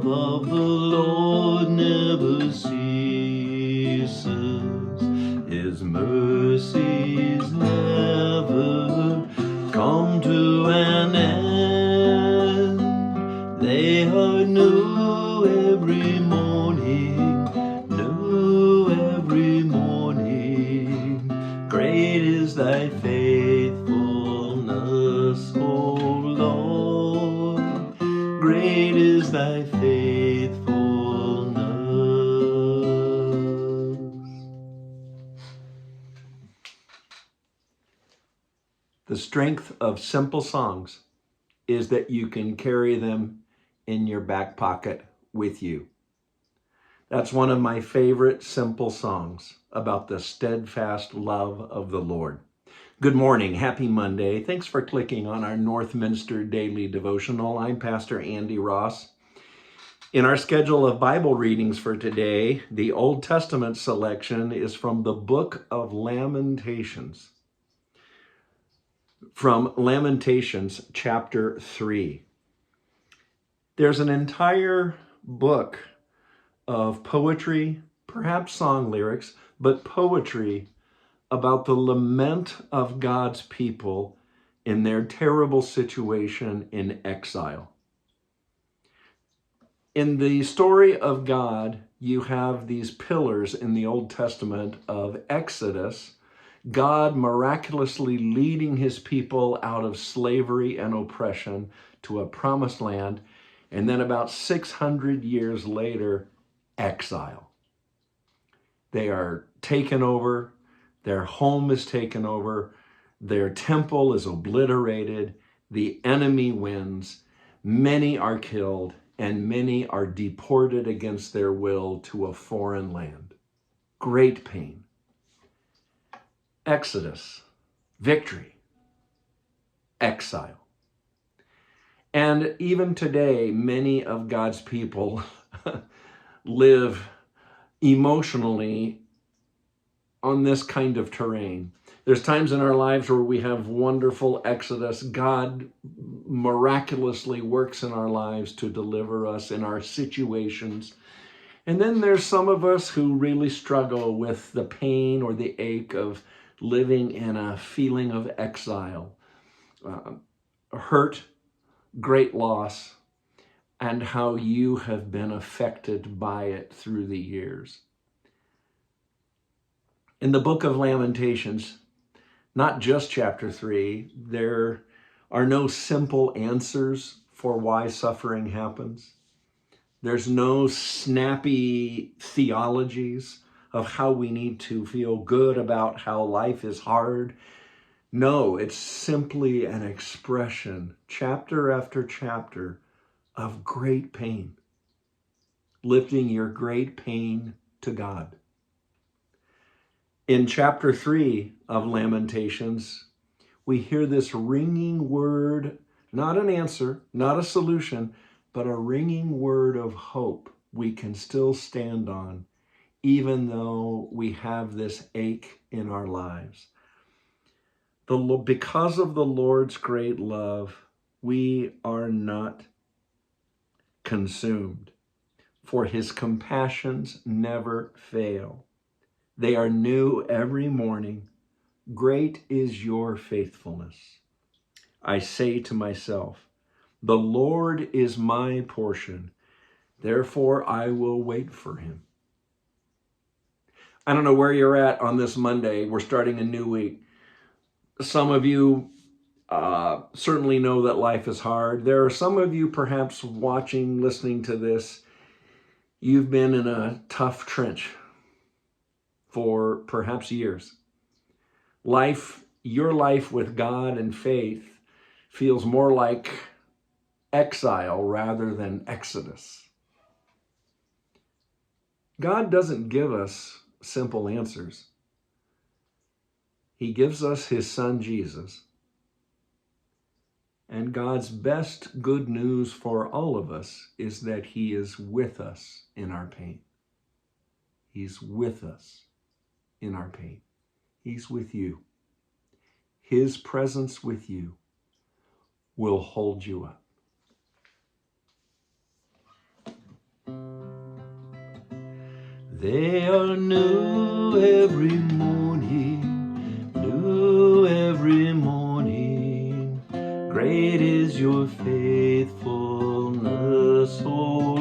love of the Lord never ceases. His mercies never come to an end. They are new every morning, new every morning. Great is thy faithfulness, O Lord. Great is thy faithfulness. The strength of simple songs is that you can carry them in your back pocket with you. That's one of my favorite simple songs about the steadfast love of the Lord. Good morning. Happy Monday. Thanks for clicking on our Northminster Daily Devotional. I'm Pastor Andy Ross. In our schedule of Bible readings for today, the Old Testament selection is from the book of Lamentations. From Lamentations chapter 3. There's an entire book of poetry, perhaps song lyrics, but poetry about the lament of God's people in their terrible situation in exile. In the story of God, you have these pillars in the Old Testament of Exodus, God miraculously leading his people out of slavery and oppression to a promised land, and then about 600 years later, exile. They are taken over, their home is taken over, their temple is obliterated, the enemy wins, many are killed, and many are deported against their will to a foreign land. Great pain. Exodus, victory, exile. And even today, many of God's people live emotionally on this kind of terrain. There's times in our lives where we have wonderful exodus. God miraculously works in our lives to deliver us in our situations. And then there's some of us who really struggle with the pain or the ache of living in a feeling of exile, hurt, great loss, and how you have been affected by it through the years. In the book of Lamentations, not just chapter 3, there are no simple answers for why suffering happens. There's no snappy theologies of how we need to feel good about how life is hard. No, it's simply an expression, chapter after chapter, of great pain, lifting your great pain to God. In chapter 3 of Lamentations, we hear this ringing word, not an answer, not a solution, but a ringing word of hope we can still stand on, even though we have this ache in our lives. Because of the Lord's great love, we are not consumed, for his compassions never fail. They are new every morning. Great is your faithfulness. I say to myself, the Lord is my portion, therefore I will wait for him. I don't know where you're at on this Monday. We're starting a new week. Some of you certainly know that life is hard. There are some of you perhaps watching, listening to this. You've been in a tough trench for perhaps years. Your life with God and faith feels more like exile rather than exodus. God doesn't give us simple answers. He gives us his son, Jesus. And God's best good news for all of us is that he is with us in our pain. He's with us in our pain. He's with you. His presence with you will hold you up. They are new every morning, new every morning. Great is your faithfulness, O